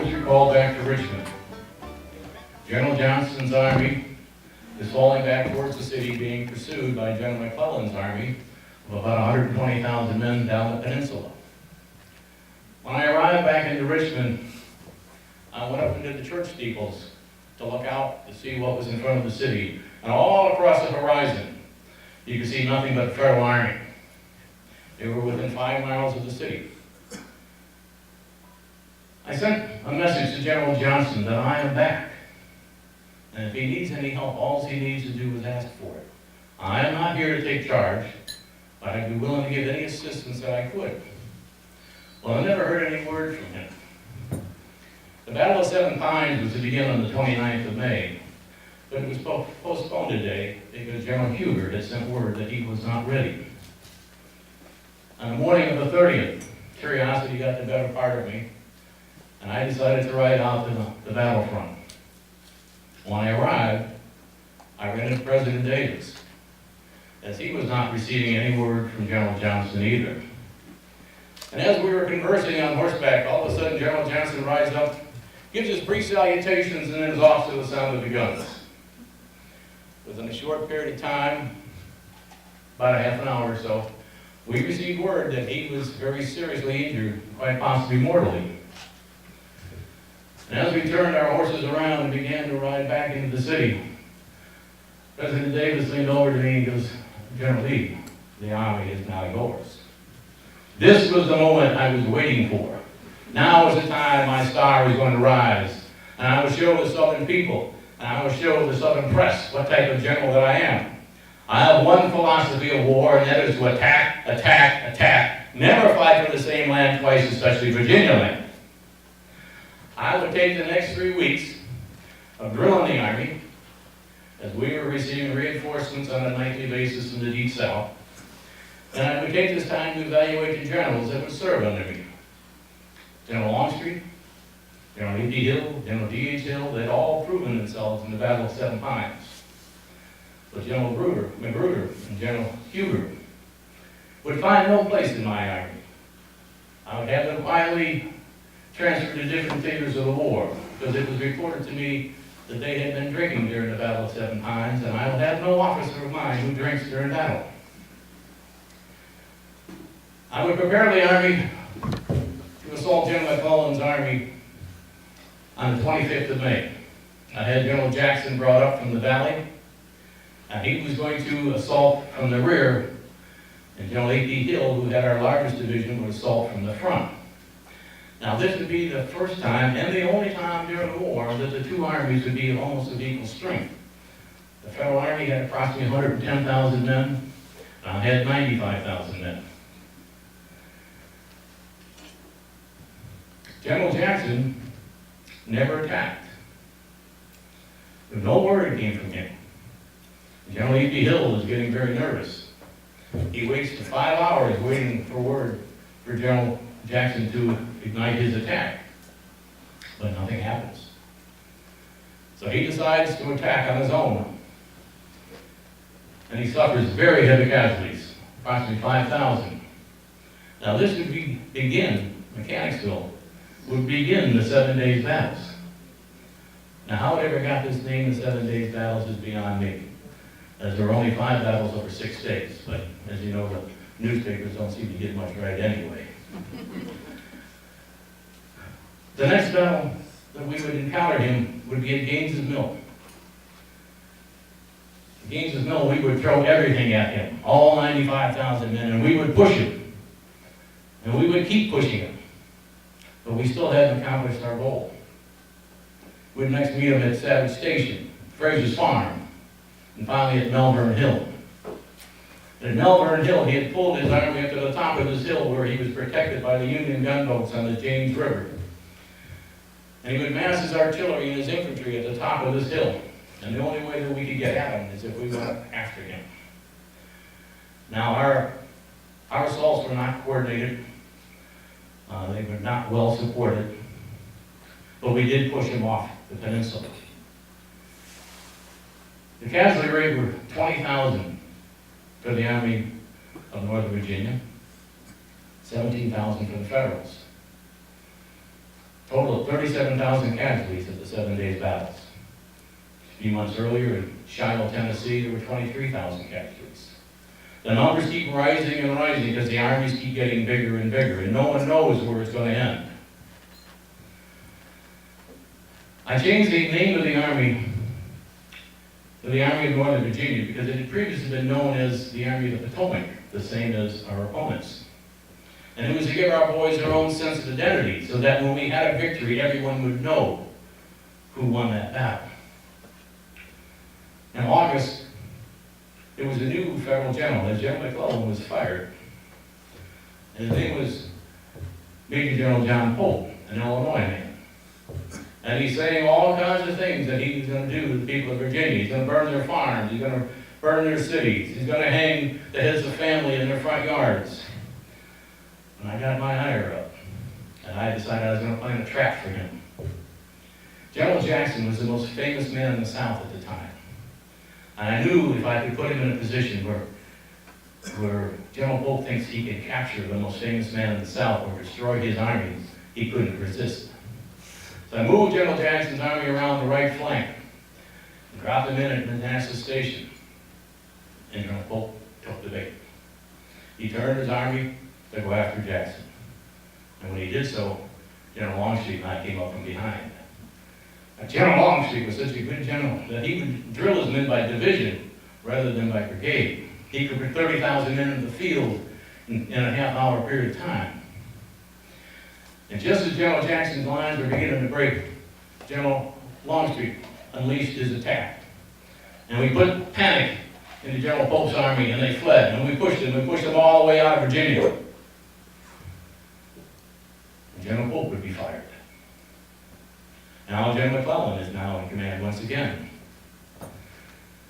troops are called back to Richmond. General Johnston's army is falling back towards the city, being pursued by General McClellan's army of about 120,000 men down the peninsula. When I arrived back into Richmond, I went up into the church steeples to look out to see what was in front of the city. And all across the horizon, you could see nothing but the Federal Army. They were within 5 miles of the city. I sent a message to General Johnston that I am back. And if he needs any help, all he needs to do is ask for it. I am not here to take charge, but I'd be willing to give any assistance that I could. Well, I never heard any word from him. The Battle of Seven Pines was to begin on the 29th of May, but it was postponed today because General Huger had sent word that he was not ready. On the morning of the 30th, curiosity got the better part of me, and I decided to ride out to the battlefront. When I arrived, I ran into President Davis, as he was not receiving any word from General Johnston either. And as we were conversing on horseback, all of a sudden General Johnston rides up, gives his brief salutations, and then is off to the sound of the guns. Within a short period of time, about a half an hour or so, we received word that he was very seriously injured, quite possibly mortally. And as we turned our horses around and began to ride back into the city, President Davis leaned over to me and goes, "General Lee, the army is now yours." This was the moment I was waiting for. Now was the time my star was going to rise, and I would show the Southern people, and I would show the Southern press what type of general that I am. I have one philosophy of war, and that is to attack, attack, attack. Never fight for the same land twice, especially Virginia land. I would take the next 3 weeks of drilling the Army, as we were receiving reinforcements on a nightly basis from the Deep South, and I would take this time to evaluate the generals that would serve under me. General Longstreet, General E.P. Hill, General D.H. Hill, they'd all proven themselves in the Battle of Seven Pines. But General Magruder and General Huger would find no place in my army. I would have them quietly transferred to different theaters of the war, because it was reported to me that they had been drinking during the Battle of Seven Pines, and I will have no officer of mine who drinks during battle. I would prepare the army to assault General McClellan's army on the 25th of May. I had General Jackson brought up from the valley, and he was going to assault from the rear, and General A.P. Hill, who had our largest division, would assault from the front. Now, this would be the first time and the only time during the war that the two armies would be almost of equal strength. The Federal Army had approximately 110,000 men, and I had 95,000 men. General Jackson never attacked. No word came from him. General E.P. Hill was getting very nervous. He wasted 5 hours waiting for word for General Jackson to ignite his attack, but nothing happens. So he decides to attack on his own, and he suffers very heavy casualties, approximately 5,000. Now this would begin, Mechanicsville, would begin the 7 days battles. Now how it ever got this name, the 7 days battles, is beyond me, as there were only 5 battles over 6 days, but as you know, the newspapers don't seem to get much right anyway. The next battle that we would encounter him would be at Gaines's Mill. At Gaines's Mill, we would throw everything at him, all 95,000 men, and we would push him. And we would keep pushing him. But we still hadn't accomplished our goal. We'd next meet him at Savage Station, Fraser's Farm, and finally at Melbourne Hill. At Melbourne Hill, he had pulled his army up to the top of this hill where he was protected by the Union gunboats on the James River. And he would mass his artillery and his infantry at the top of this hill. And the only way that we could get at him is if we went after him. Now, our assaults were not coordinated. They were not well supported. But we did push him off the peninsula. The casualty rate were 20,000 for the Army of Northern Virginia, 17,000 for the Federals. total of 37,000 casualties at the 7 days battles. A few months earlier in Shiloh, Tennessee, there were 23,000 casualties. The numbers keep rising and rising because the armies keep getting bigger and bigger, and no one knows where it's going to end. I changed the name of the Army to the Army of Northern Virginia because it had previously been known as the Army of the Potomac, the same as our opponents. And it was to give our boys their own sense of identity so that when we had a victory, everyone would know who won that battle. In August, there was a new federal general, as General McClellan was fired. And his name was Major General John Pope, an Illinois man. And he's saying all kinds of things that he's going to do to the people of Virginia. He's going to burn their farms. He's going to burn their cities. He's going to hang the heads of family in their front yards. And I got my ire up. And I decided I was going to plan a trap for him. General Jackson was the most famous man in the South at the time. And I knew if I could put him in a position where General Pope thinks he can capture the most famous man in the South or destroy his army, he couldn't resist. So I moved General Jackson's army around the right flank and dropped him in at Manassas Station. And General Pope took the bait. He turned his army to go after Jackson. And when he did so, General Longstreet and I came up from behind. Now, General Longstreet was such a good general that he would drill his men by division rather than by brigade. He could put 30,000 men in the field in a half-hour period of time. And just as General Jackson's lines were beginning to break, General Longstreet unleashed his attack. And we put panic into General Pope's army, and they fled. And we pushed them all the way out of Virginia. And General Pope would be fired. Now General McClellan is now in command once again.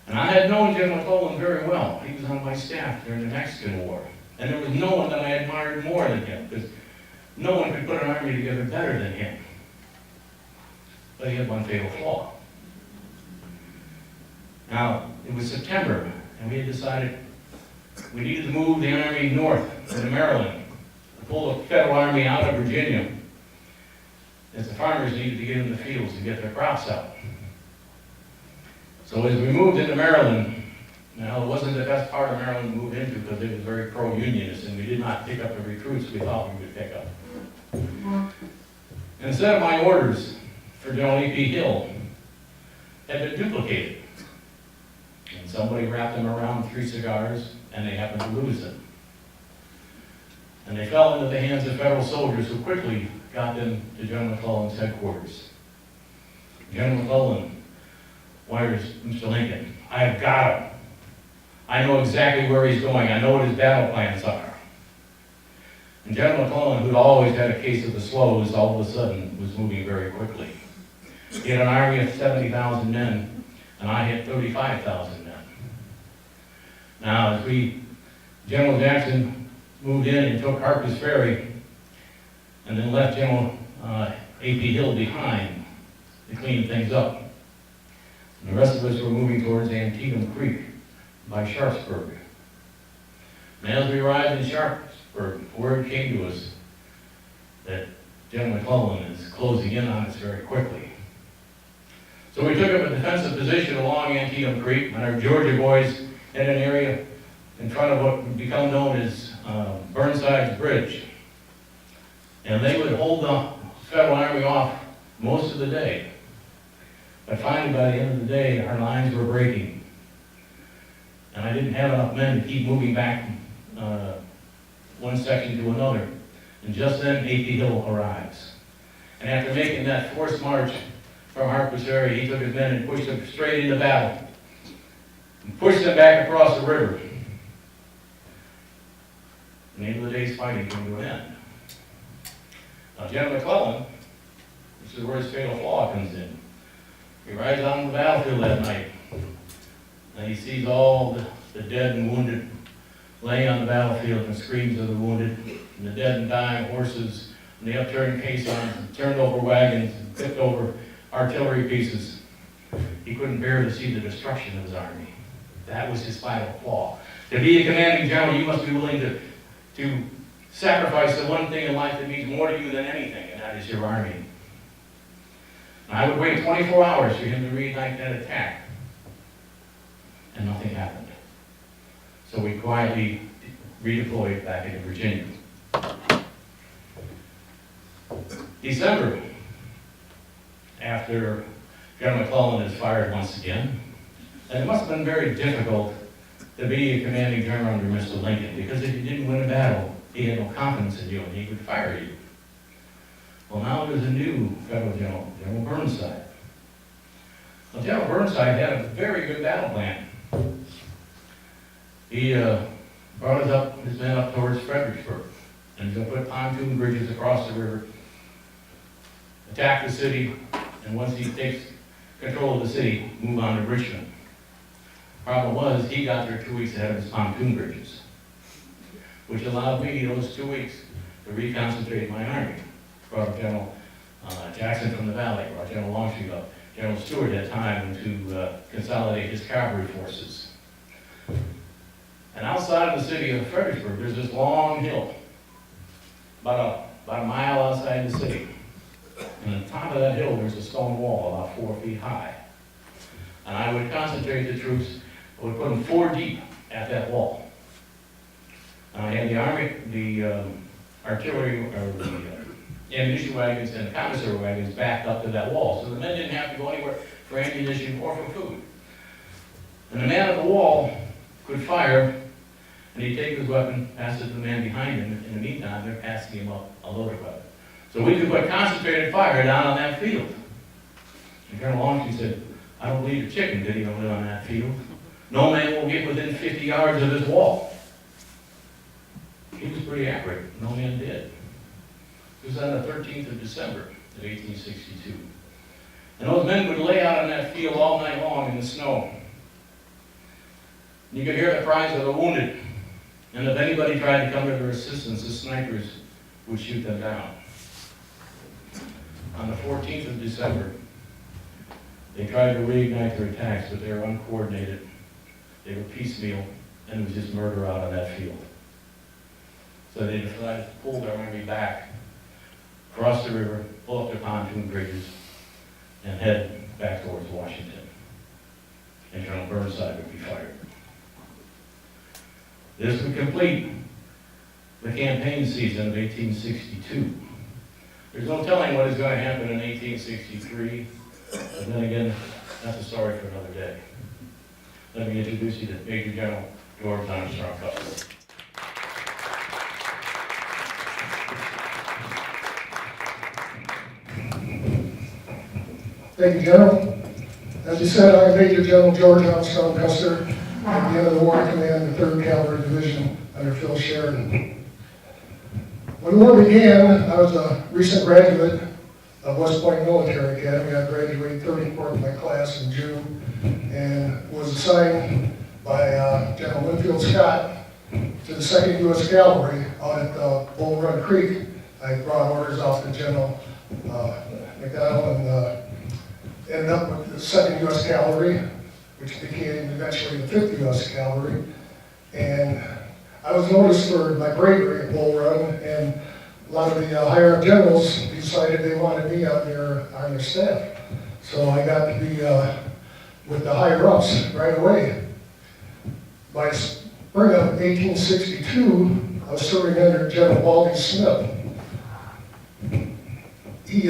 And I had known General McClellan very well. He was on my staff during the Mexican War. And there was no one that I admired more than him, because no one could put an army together better than him. But he had one fatal flaw. Now, it was September, and we had decided we needed to move the army north into Maryland, to pull the federal army out of Virginia, as the farmers needed to get in the fields to get their crops out. So as we moved into Maryland, now it wasn't the best part of Maryland to move into because it was very pro-unionist, and we did not pick up the recruits we thought we would pick up. Instead of my orders for General A.P. Hill had been duplicated. And somebody wrapped them around 3 cigars, and they happened to lose them. And they fell into the hands of federal soldiers who quickly got them to General McClellan's headquarters. General McClellan wires Mr. Lincoln, "I've got him. I know exactly where he's going. I know what his battle plans are." And General McClellan, who'd always had a case of the slows, all of a sudden was moving very quickly. He had an army of 70,000 men, and I had 35,000 men. Now, as General Jackson moved in and took Harper's Ferry, and then left General A.P. Hill behind to clean things up. And the rest of us were moving towards Antietam Creek by Sharpsburg. And as we arrived in Sharpsburg, word came to us that General McClellan is closing in on us very quickly. So we took up a defensive position along Antietam Creek, and our Georgia boys had an area in front of what would become known as Burnside's Bridge. And they would hold the federal army off most of the day. But finally, by the end of the day, our lines were breaking. And I didn't have enough men to keep moving back one section to another. And just then, A.P. Hill arrives. And after making that forced march from Harper's Ferry, he took his men and pushed them straight into battle. And pushed them back across the river. And the end of the day's fighting came to an end. Now, General McClellan, this is where his fatal flaw comes in. He rides out on the battlefield that night, and he sees all the dead and wounded laying on the battlefield, and screams of the wounded, and the dead and dying horses, and the upturned caissons, and turned over wagons, and tipped over artillery pieces. He couldn't bear to see the destruction of his army. That was his final flaw. To be a commanding general, you must be willing to sacrifice the one thing in life that means more to you than anything, and that is your army. I would wait 24 hours for him to reignite that attack, and nothing happened. So we quietly redeployed back into Virginia. December, after General McClellan is fired once again, and it must have been very difficult to be a commanding general under Mr. Lincoln, because if you didn't win a battle, he had no confidence in you and he would fire you. Well, now there's a new federal general, General Burnside. Well, General Burnside had a very good battle plan. He brought his men up towards Fredericksburg, and he's going to put pontoon bridges across the river, attack the city, and once he takes control of the city, move on to Richmond. Problem was, he got there 2 weeks ahead of his pontoon bridges, which allowed me those 2 weeks to reconcentrate my army. Brought General Jackson from the Valley, brought General Longstreet up. General Stewart had time to consolidate his cavalry forces. And outside of the city of Fredericksburg, there's this long hill, about a mile outside the city. And on the top of that hill, there's a stone wall about 4 feet high. And I would concentrate the troops, I would put them 4 deep at that wall. And I had the army, the artillery, or the ammunition wagons and the commissary wagons backed up to that wall. So the men didn't have to go anywhere for ammunition or for food. And the man at the wall could fire, and he'd take his weapon, pass it to the man behind him. In the meantime, they're passing him up a loaded weapon. So we could put concentrated fire down on that field. And Colonel Longstreet said, I don't believe a chicken did even live on that field. No man will get within 50 yards of his wall. He was pretty accurate. No man did. It was on the 13th of December of 1862. And those men would lay out on that field all night long in the snow. You could hear the cries of the wounded. And if anybody tried to come to their assistance, the snipers would shoot them down. On the 14th of December, they tried to reignite their attacks, but they were uncoordinated. They were piecemeal, and it was just murder out on that field. So they decided to pull their army back, cross the river, pull up their pontoon bridges, and head back towards Washington. And General Burnside would be fired. This would complete the campaign season of 1862. There's no telling what is going to happen in 1863, but then again, that's a story for another day. Let me introduce you to Major General George Armstrong Custer. Thank you, General. As you said, I'm Major General George Armstrong Custer, at the end of the war, I command the 3rd Cavalry Division under Phil Sheridan. When the war began, I was a recent graduate of West Point Military Academy. I graduated 34th in my class in June and was assigned by General Winfield Scott to the 2nd U.S. Cavalry out at Bull Run Creek. I brought orders off to General McDonald and ended up with the 2nd U.S. Cavalry, which became eventually the 5th U.S. Cavalry. And I was noticed for my bravery at Bull Run, and a lot of the higher generals decided they wanted me on their staff. So I got to be with the higher ups right away. By spring of 1862, I was serving under General Baldy Smith. He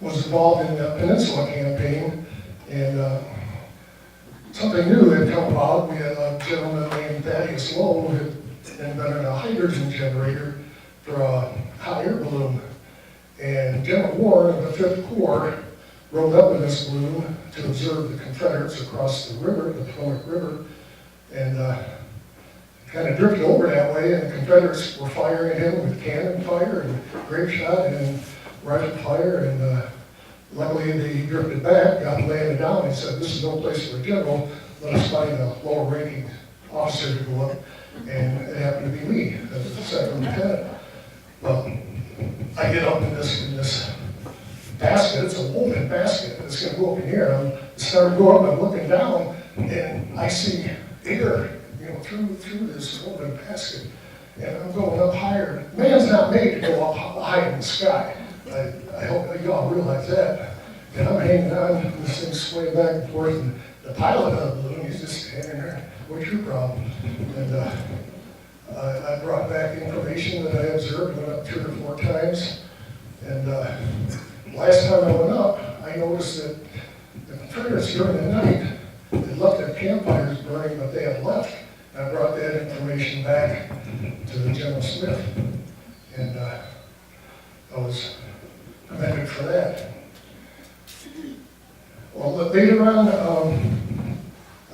was involved in the Peninsula Campaign, and something new had come about. We had a gentleman named Thaddeus Lowe who had invented a hydrogen generator for a hot air balloon. And General Warren of the 5th Corps rode up in this balloon to observe the Confederates across the river, the Potomac River, and kind of drifted over that way, and the Confederates were firing at him with cannon fire and grape shot and rifle fire, and luckily they drifted back, got landed down, and said, this is no place for a general, let us find a lower ranking officer to go up, and it happened to be me, as the 2nd lieutenant. Well, I get up in this basket, it's a woven basket, it's gonna go up in here, I start to go up, I'm looking down, and I see air, through this woven basket, and I'm going up higher. Man's not made to go up high in the sky. I hope you all realize that. And I'm hanging on, this thing's swaying back and forth, and the pilot of the balloon, he's just standing there, what's your problem? And I brought back information that I observed, went up 3 or 4 times, and last time I went up, I noticed that the Confederates during the night, they left their campfires burning, but they had left. And I brought that information back to the General Smith, and I was commended for that. Well, later on,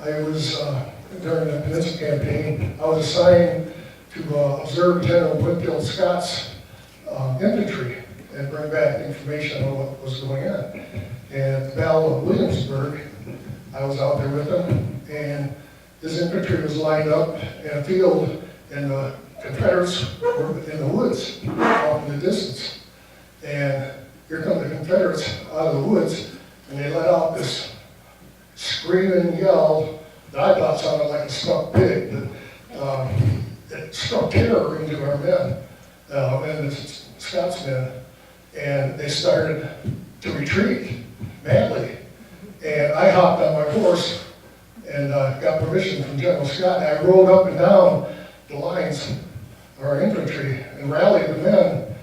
I was, during the Peninsula Campaign, I was assigned to observe General Winfield Scott's infantry and bring back information on what was going on. And at the Battle of Williamsburg, I was out there with him, and his infantry was lined up in a field, and the Confederates were in the woods, off in the distance. And here come the Confederates out of the woods, and they let out this screaming yell that I thought sounded like a stuck pig, but it struck terror into our men, and the Scotsmen, and they started to retreat madly. And I hopped on my horse and got permission from General Scott, and I rode up and down the lines of our infantry and rallied the men.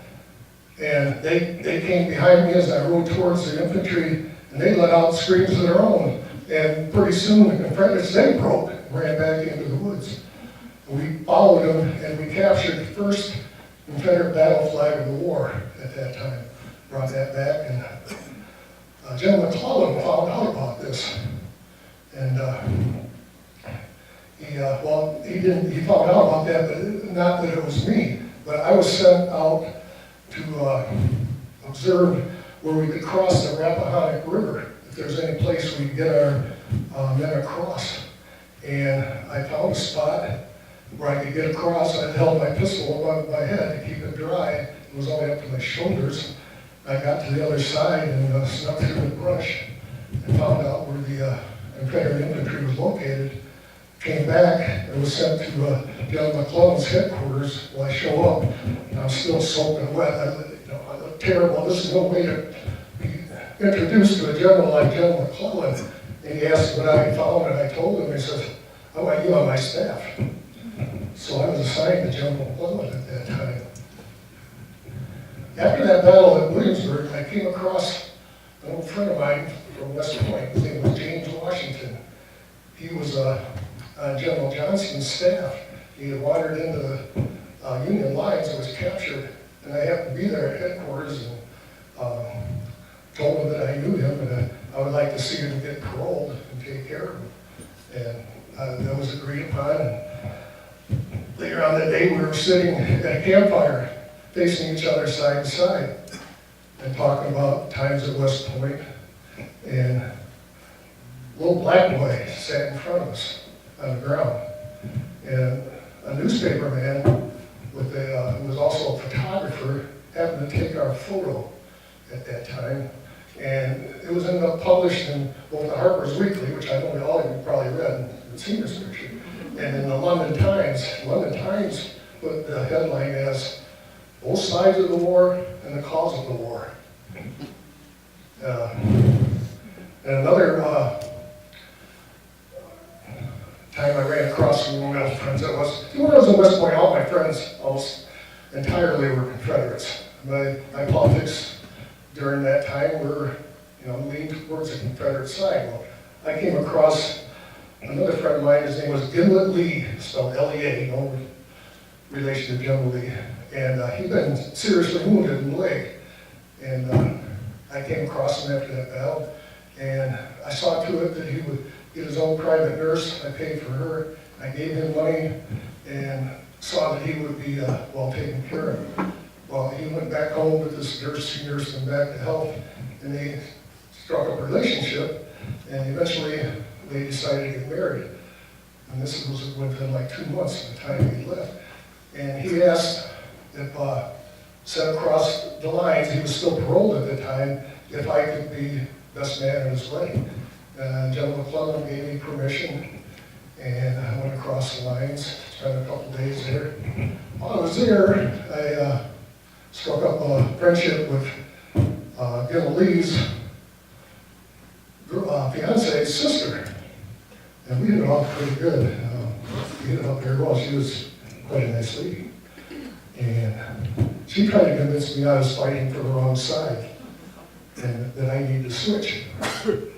And they came behind me as I rode towards the infantry, and they let out screams of their own. And pretty soon the Confederates, they broke and ran back into the woods. And we followed them, and we captured the first Confederate battle flag of the war at that time. Brought that back, and General McClellan found out about this. And he found out about that, but not that it was me. But I was sent out to observe where we could cross the Rappahannock River, if there's any place we could get our men across. And I found a spot where I could get across. I held my pistol above my head to keep it dry. It was only up to my shoulders. I got to the other side and snuck through the brush and found out where the Confederate infantry was located. Came back and was sent to General McClellan's headquarters. Well, I show up, and I'm still soaking wet. I look terrible. This is no way to be introduced to a general like General McClellan. And he asked what I had found, and I told him. He says, "I want you on my staff." So I was assigned to General McClellan at that time. After that battle at Williamsburg, I came across an old friend of mine from West Point. His name was James Washington. He was on General Johnston's staff. He had wandered into the Union lines and was captured. And I happened to be there at headquarters and told him that I knew him and I would like to see him get paroled and take care of him. And that was agreed upon. And later on that day, we were sitting at a campfire, facing each other side to side, and talking about times at West Point. And a little black boy sat in front of us on the ground. And a newspaper man who was also a photographer happened to take our photo at that time. And it was ended up published in both the Harper's Weekly, which I know all of you probably read and seen this picture, and in the London Times. London Times put the headline as "Both Sides of the War and the Cause of the War." And another time I ran across some of my friends when I was in West Point, all my friends almost entirely were Confederates. My politics during that time were, leaned towards the Confederate side. Well, I came across another friend of mine. His name was Gimlet Lee, spelled L-E-A, no relation to General Lee. And he'd been seriously wounded in the leg. And I came across him after that battle. And I saw to it that he would get his own private nurse. I paid for her. I gave him money and saw that he would be well taken care of. Well, he went back home with this nurse. She nursed him back to health. And they struck up a relationship. And eventually they decided to get married. And this was within like 2 months of the time he left. And he asked if, sent across the lines, he was still paroled at the time, if I could be best man at his wedding. General McClellan gave me permission, and I went across the lines, spent a couple days there. While I was there, I struck up a friendship with General Lee's fiance's sister. And we hit it off pretty good. We hit it off very well. She was quite a nice lady. And she tried to convince me I was fighting for the wrong side and that I need to switch.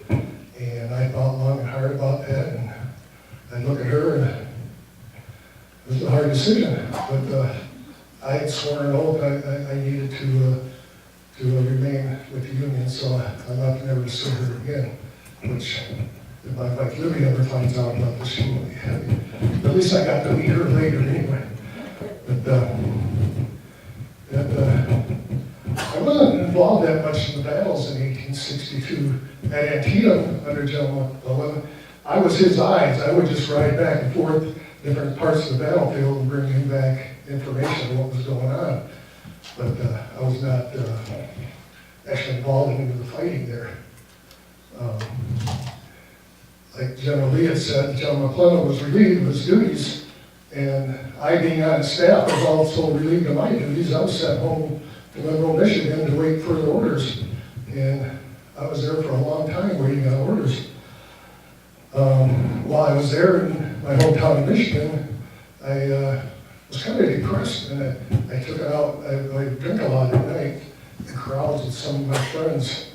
And I thought long and hard about that, and I looked at her, and it was a hard decision. But I had sworn an oath I needed to remain with the Union, so I'm not never to see her again, which if my wife Libby ever finds out about this, she will be happy. But at least I got to meet her later anyway. But I wasn't involved that much in the battles in 1862. At Antietam, under General McClellan, I was his eyes. I would just ride back and forth different parts of the battlefield and bring him back information of what was going on. But I was not actually involved in the fighting there. Like General Lee had said, General McClellan was relieved of his duties, and I, being on his staff, was also relieved of my duties. I was sent home to Monroe, Michigan to wait further orders, and I was there for a long time waiting on orders. While I was there in my hometown of Michigan, I was kind of depressed, and I took it out. I drink a lot at night in crowds with some of my friends.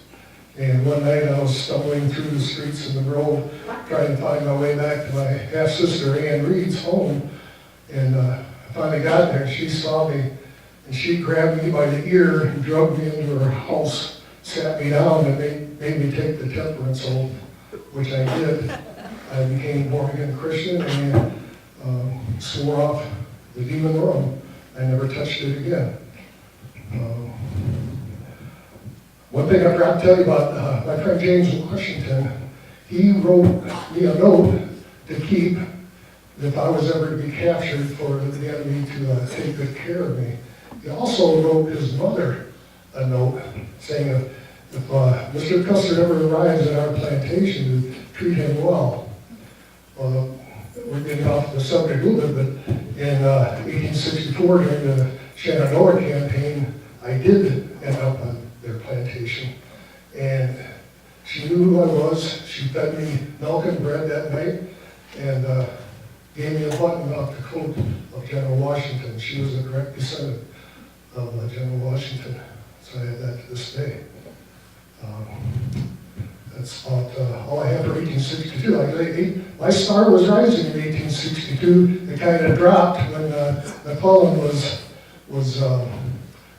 And one night I was stumbling through the streets of Monroe, trying to find my way back to my half-sister Ann Reed's home. And I finally got there, and she saw me, and she grabbed me by the ear and drugged me into her house, sat me down, and made me take the temperance oath, which I did. I became a born-again Christian and swore off the demon world. I never touched it again. One thing I forgot to tell you about my friend James in Washington, he wrote me a note to keep if I was ever to be captured for the enemy to take good care of me. He also wrote his mother a note saying if Mr. Custer ever arrives at our plantation, to treat him well. Well, we're getting off the subject a little bit, but in 1864 during the Shenandoah campaign, I did end up on their plantation. And she knew who I was. She fed me milk and bread that night and gave me a button off the coat of General Washington. She was a direct descendant of General Washington. So I have that to this day. That's about all I have for 1862. Like I say, my star was rising in 1862. It kind of dropped when McClellan was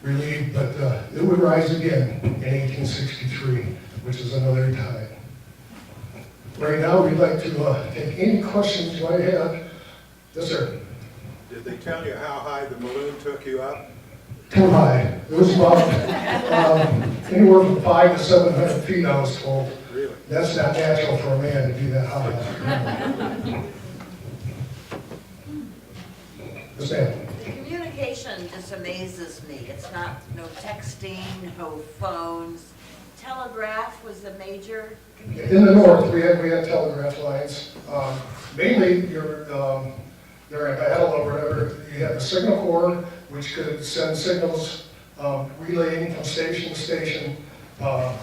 relieved, but it would rise again in 1863, which is another time. Right now, we'd like to take any questions you might have. Yes, sir. Did they tell you how high the balloon took you up? Too high. It was about anywhere from 500 to 700 feet, I was told. Really? That's not natural for a man to be that high. Yes, ma'am. The communication just amazes me. It's not, no texting, no phones. Telegraph was the major communication. In the north, we had telegraph lines. Mainly, during a battle or whatever, you had the signal corps, which could send signals relaying from station to station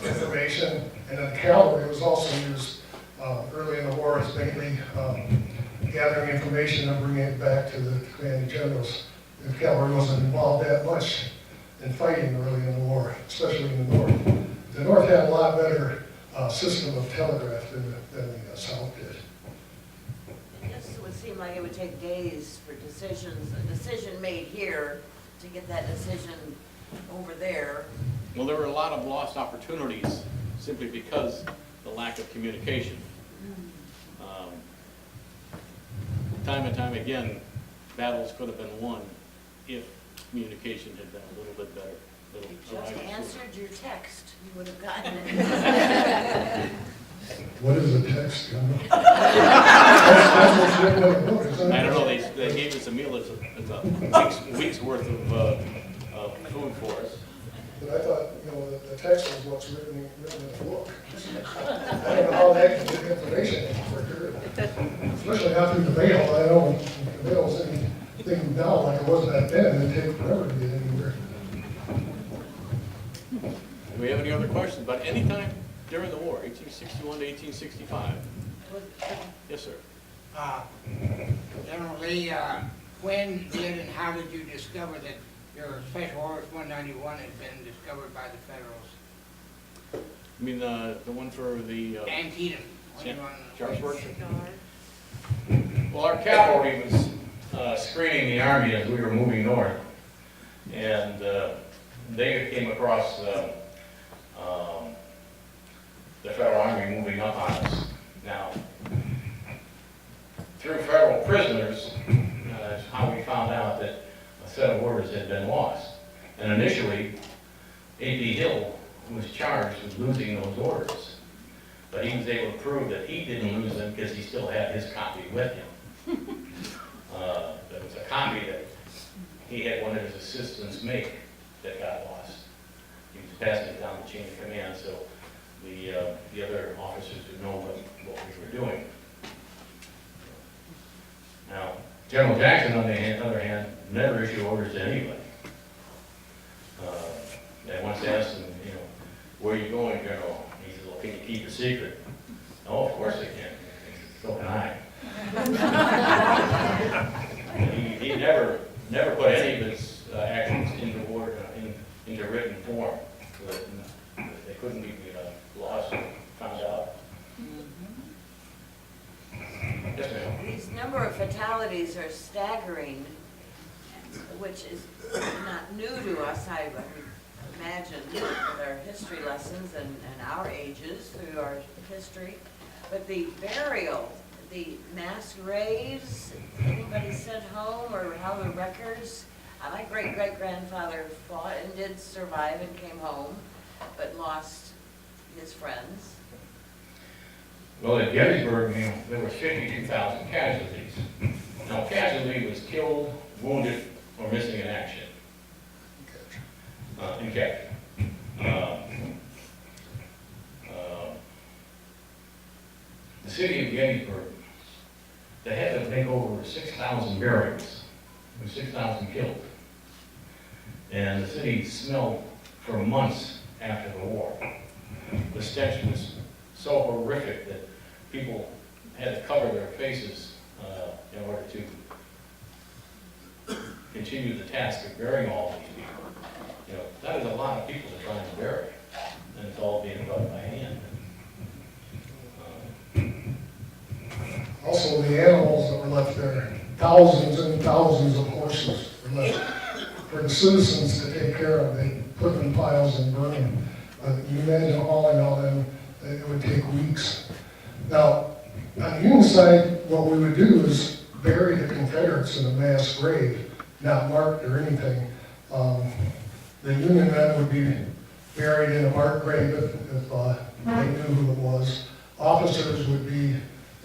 information, and then the cavalry was also used early in the war as mainly gathering information and bringing it back to the commanding generals. The cavalry wasn't involved that much in fighting early in the war, especially in the north. The north had a lot better system of telegraph than the south did. I guess it would seem like it would take days for decisions, a decision made here to get that decision over there. Well, there were a lot of lost opportunities simply because the lack of communication. Time and time again, battles could have been won if communication had been a little bit better. If you just answered your text, you would have gotten it. What is a text? That's what's written in the book, isn't it? I don't know, they gave us a meal, it's a week's worth of food for us. But I thought, the text was what's written in the book. I don't know how that can get information quicker, especially not through the mail. I don't know if the mail's anything now like it was back then, it'd take forever to get anywhere. Do we have any further questions about any time during the war, 1861 to 1865? Yes, sir. General Lee, when did and how did you discover that your Special Orders 191 had been discovered by the Federals? You mean the one for the Antietam. Sharpsburg? Well, our cavalry was screening the army as we were moving north, and they came across the Federal Army moving up on us. Now, through federal prisoners, that's how we found out that a set of orders had been lost. And initially, A.P. Hill was charged with losing those orders. But he was able to prove that he didn't lose them because he still had his copy with him. There was a copy that he had one of his assistants make that got lost. He was passing it down the chain of command, so the other officers would know what we were doing. Now, General Jackson, on the other hand, never issued orders to anybody. And once asked him, where are you going, General? He said, well, can you keep a secret? Oh, of course I can. So can I. He never put any of his actions into into written form, so that they couldn't be lost or found out. Yes, ma'am. These number of fatalities are staggering, which is not new to us, I imagine, with our history lessons and our ages through our history. But the burial, the mass graves, anybody sent home, or how the records. My great-great-grandfather fought and did survive and came home, but lost his friends. Well, at Gettysburg, there were 52,000 casualties. Now, casualty was killed, wounded, or missing in action. In capture. The city of Gettysburg, they had to make over 6,000 burials, with 6,000 killed. And the city smelled for months after the war. The stench was so horrific that people had to cover their faces in order to continue the task of burying all these people. That is a lot of people to try and bury, and it's all being done by hand. Also, the animals that were left there, thousands and thousands of horses were left for the citizens to take care of. They put them in piles and burn them. You imagine hauling all them, it would take weeks. Now, on the Union side, what we would do is bury the Confederates in a mass grave, not marked or anything. The Union men would be buried in a marked grave if they knew who it was. Officers would be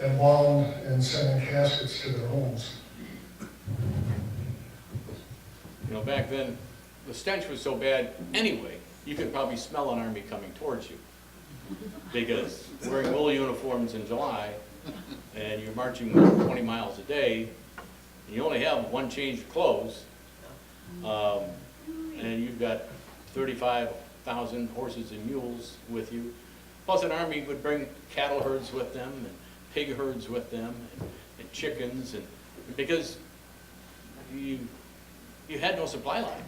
embalmed and sent in caskets to their homes. Back then, the stench was so bad anyway, you could probably smell an army coming towards you. Because wearing wool uniforms in July, and you're marching 20 miles a day, and you only have one change of clothes, and you've got 35,000 horses and mules with you. Plus, an army would bring cattle herds with them, and pig herds with them, and chickens, and because you had no supply line.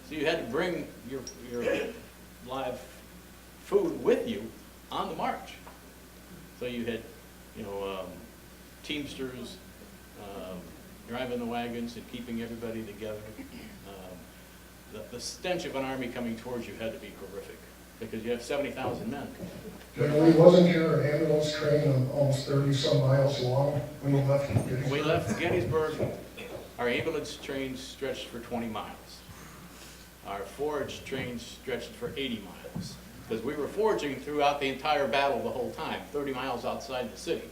So you had to bring your live food with you on the march. So you had, teamsters driving the wagons and keeping everybody together. The stench of an army coming towards you had to be horrific because you have 70,000 men. Generally, wasn't your ambulance train almost 30-some miles long when you left Gettysburg? When we left Gettysburg, our ambulance train stretched for 20 miles. Our forage train stretched for 80 miles. Because we were foraging throughout the entire battle the whole time, 30 miles outside the city.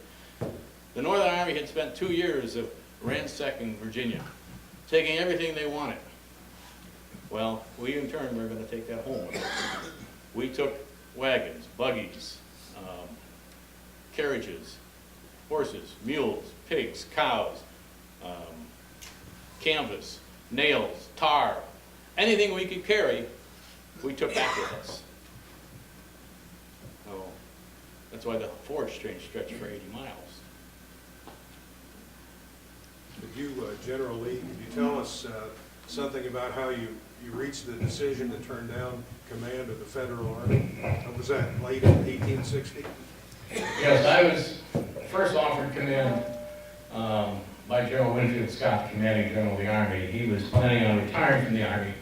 The Northern Army had spent 2 years of ransacking Virginia, taking everything they wanted. Well, we in turn were going to take that home with us. We took wagons, buggies, carriages, horses, mules, pigs, cows, canvas, nails, tar, anything we could carry, we took back with us. That's why the forage trains stretch for 80 miles. Could you, General Lee, could you tell us something about how you reached the decision to turn down command of the Federal Army? Was that late in 1860? Yes, I was first offered command by General Winfield Scott, commanding general of the Army. He was planning on retiring from the Army,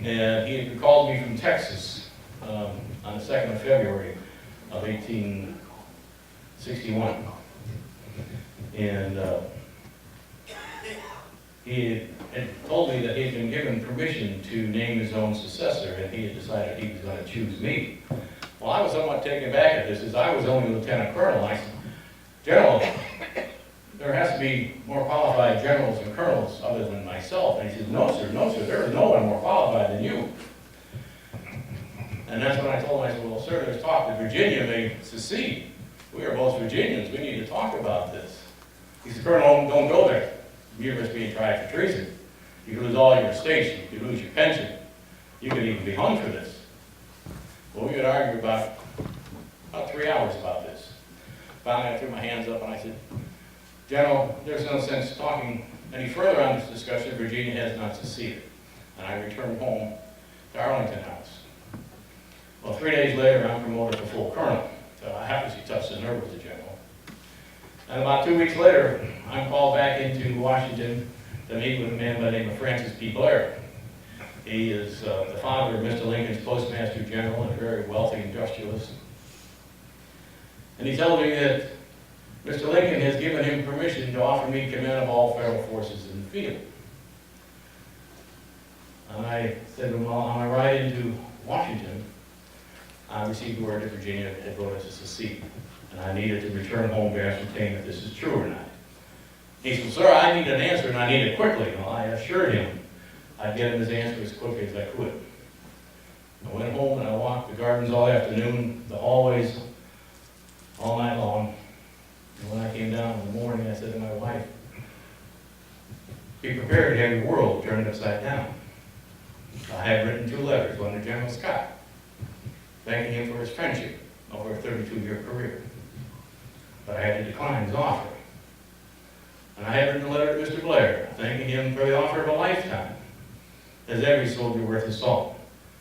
and he had called me from Texas on the 2nd of February of 1861. And he had told me that he had been given permission to name his own successor, and he had decided he was going to choose me. Well, I was somewhat taken back at this, as I was only lieutenant colonel. I said, General, there has to be more qualified generals and colonels other than myself. And he said, no, sir, there is no one more qualified than you. And that's when I told him, I said, well, sir, there's talk that Virginia may secede. We are both Virginians. We need to talk about this. He said, Colonel, don't go there. You're just being tried for treason. You could lose all your estates. You could lose your pension. You could even be hung for this. Well, we could argue about 3 hours about this. Finally, I threw my hands up and I said, General, there's no sense talking any further on this discussion. Virginia has not seceded. And I returned home to Arlington House. Well, 3 days later, I'm promoted to full colonel. So I have to see touch the nerve with the general. And about 2 weeks later, I'm called back into Washington to meet with a man by the name of Francis P. Blair. He is the father of Mr. Lincoln's Postmaster General and a very wealthy industrialist. And he told me that Mr. Lincoln has given him permission to offer me command of all federal forces in the field. And I said to him, well, on my ride into Washington, I received word that Virginia had voted to secede, and I needed to return home to ascertain if this is true or not. He said, sir, I need an answer, and I need it quickly. Well, I assured him I'd get him his answer as quickly as I could. I went home and I walked the gardens all afternoon, the hallways all night long. And when I came down in the morning, I said to my wife, be prepared to have your world turned upside down. I had written 2 letters, one to General Scott, thanking him for his friendship over a 32-year career. But I had to decline his offer. And I had written a letter to Mr. Blair, thanking him for the offer of a lifetime, as every soldier worth his salt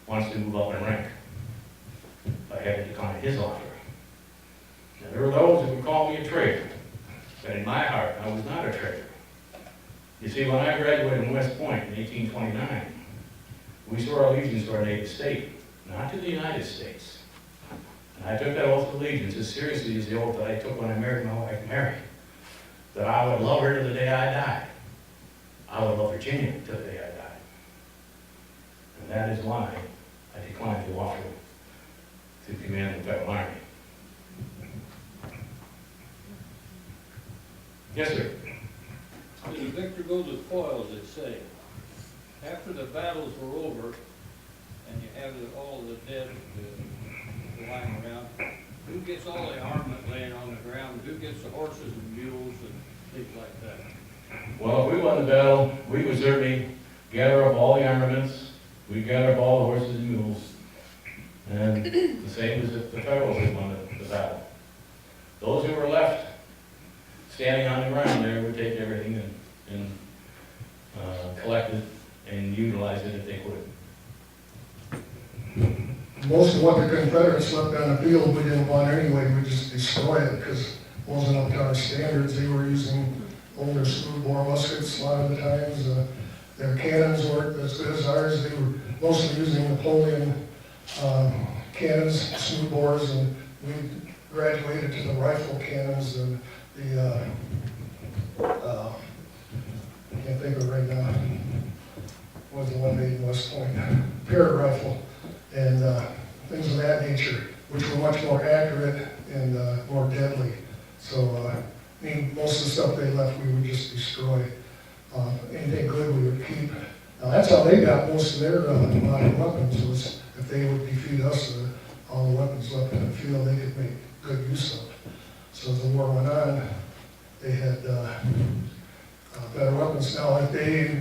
wants to move up in rank. But I had to decline his offer. And there were those who would call me a traitor, but in my heart, I was not a traitor. You see, when I graduated in West Point in 1829, we swore allegiance to our native state, not to the United States. And I took that oath of allegiance as seriously as the oath that I took when I married my wife, Mary, that I would love her to the day I died. I would love Virginia to the day I died. And that is why I declined to offer to command the Federal Army. Yes, sir. To the victor go the spoils, they say. After the battles were over, and you have all the dead lying around, who gets all the armament laying on the ground? Who gets the horses and mules and things like that? Well, if we won the battle, we would certainly gather up all the armaments, we'd gather up all the horses and mules, and the same as if the Federals had won the battle. Those who were left standing on the ground there would take everything and collect it and utilize it if they could. Most of what the Confederates left on the field, we didn't want anyway. We just destroyed it because it wasn't up to our standards. They were using older smoothbore muskets a lot of the times. Their cannons weren't as good as ours. They were mostly using Napoleon cannons, smoothbores, and we graduated to the rifle cannons and I can't think of it right now. What was the one made in West Point? Parrott rifle and things of that nature, which were much more accurate and more deadly. So, I mean, most of the stuff they left, we would just destroy. Anything good, we would keep. Now, that's how they got most of their modern weapons, was if they would defeat us, all the weapons left in the field, they could make good use of. So as the war went on, they had better weapons. Now, if they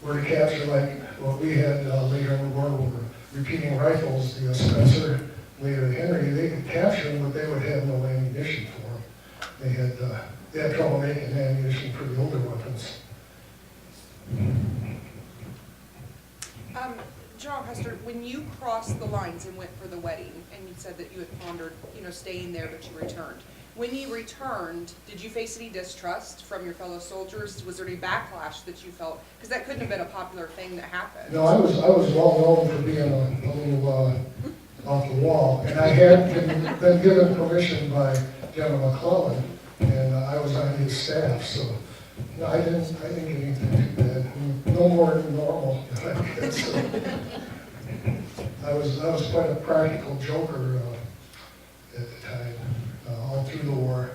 were to capture like what we had later in the war, we were repeating rifles, the Spencer later Henry, they could capture them, but they would have no ammunition for them. They had trouble making ammunition for the older weapons. General Custer, when you crossed the lines and went for the wedding, and you said that you had pondered, staying there, but you returned. When you returned, did you face any distrust from your fellow soldiers? Was there any backlash that you felt? Because that couldn't have been a popular thing that happened. No, I was well known for being a little off the wall, and I had been given permission by General McClellan, and I was on his staff, so no, I didn't get anything too bad. No more than normal, I guess. I was quite a practical joker at the time, all through the war.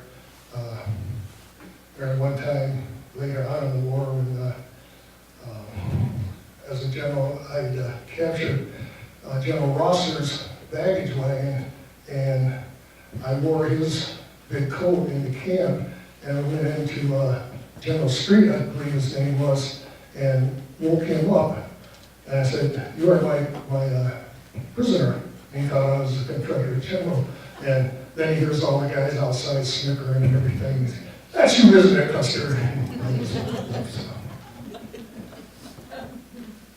During one time later on in the war, when as a general, I captured General Rosser's baggage wagon, and I wore his big coat in the camp, and I went into General Street, I believe his name was, and woke him up. And I said, "You are my prisoner." And he thought I was a Confederate general. And then he hears all the guys outside snickering and everything. "That's you, isn't it, Custer?"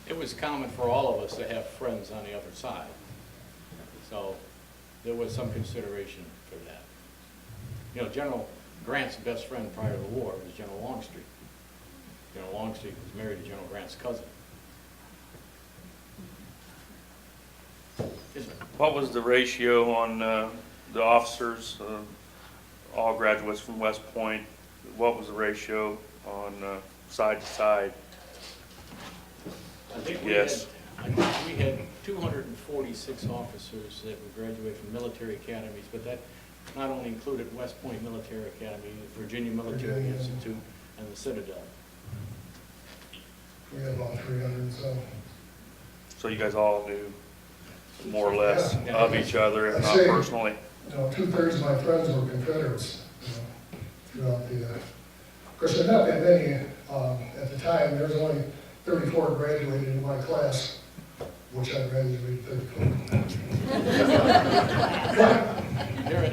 It was common for all of us to have friends on the other side. So there was some consideration for that. General Grant's best friend prior to the war was General Longstreet. General Longstreet was married to General Grant's cousin. What was the ratio on the officers, all graduates from West Point? What was the ratio on side to side? I think Yes. we had 246 officers that were graduated from military academies, but that not only included West Point Military Academy, Virginia Military Institute, and the Citadel. We had about 300 so. So you guys all knew more or less Yeah. of each other, if I'd not say- personally? 2/3 of my friends were Confederates, throughout the, of course, there not that many, at the time. There was only 34 graduated in my class, which I graduated 34.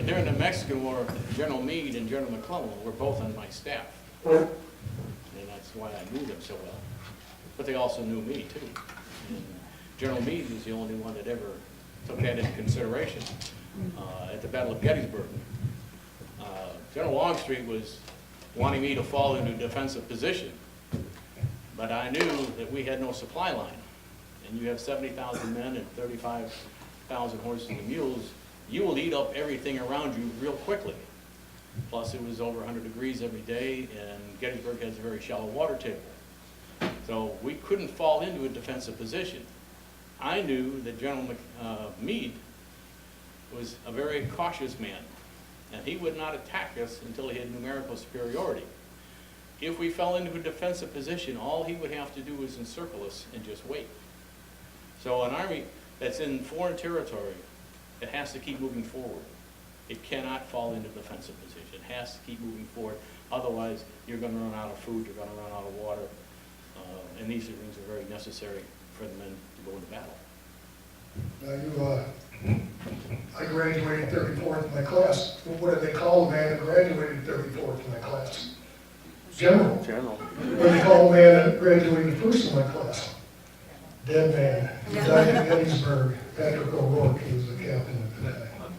During the Mexican War, General Meade and General McClellan were both on my staff. And that's why I knew them so well. But they also knew me too. And General Meade was the only one that ever took that into consideration at the Battle of Gettysburg. General Longstreet was wanting me to fall into a defensive position, but I knew that we had no supply line. And you have 70,000 men and 35,000 horses and mules, you will eat up everything around you real quickly. Plus it was over 100 degrees every day, and Gettysburg has a very shallow water table. So we couldn't fall into a defensive position. I knew that General Meade was a very cautious man, and he would not attack us until he had numerical superiority. If we fell into a defensive position, all he would have to do was encircle us and just wait. So an army that's in foreign territory, it has to keep moving forward. It cannot fall into defensive position. It has to keep moving forward. Otherwise, you're going to run out of food, you're going to run out of water, and these things are very necessary for the men to go into battle. Now I graduated 34th in my class. What did they call a man that graduated 34th in my class? General. General. What did they call a man that graduated first in my class? Dead man. He died in Gettysburg. Patrick O'Rourke, he was the captain at the time.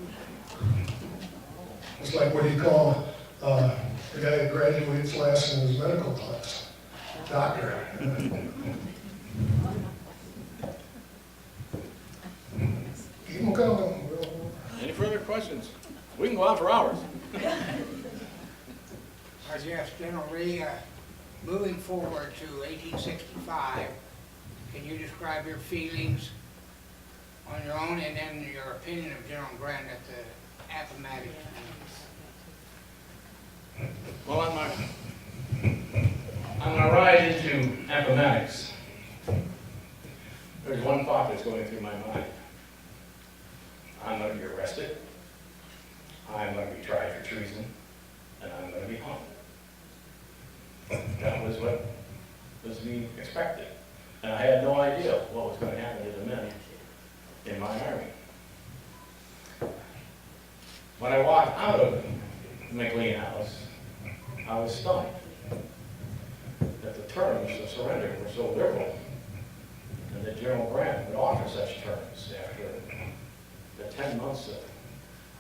It's like what do you call the guy that graduates last in his medical class? Doctor. Keep them coming. Any further questions? We can go on for hours. Yes, General Lee, moving forward to 1865, can you describe your feelings on your own and then your opinion of General Grant at the Appomattox? Well, on my ride into Appomattox, there's one thought that's going through my mind. I'm going to be arrested, I'm going to be tried for treason, and I'm going to be hung. That was what was being expected. And I had no idea what was going to happen to the men in my army. When I walked out of McLean House, I was stunned that the terms of surrender were so liberal, and that General Grant would offer such terms after the 10 months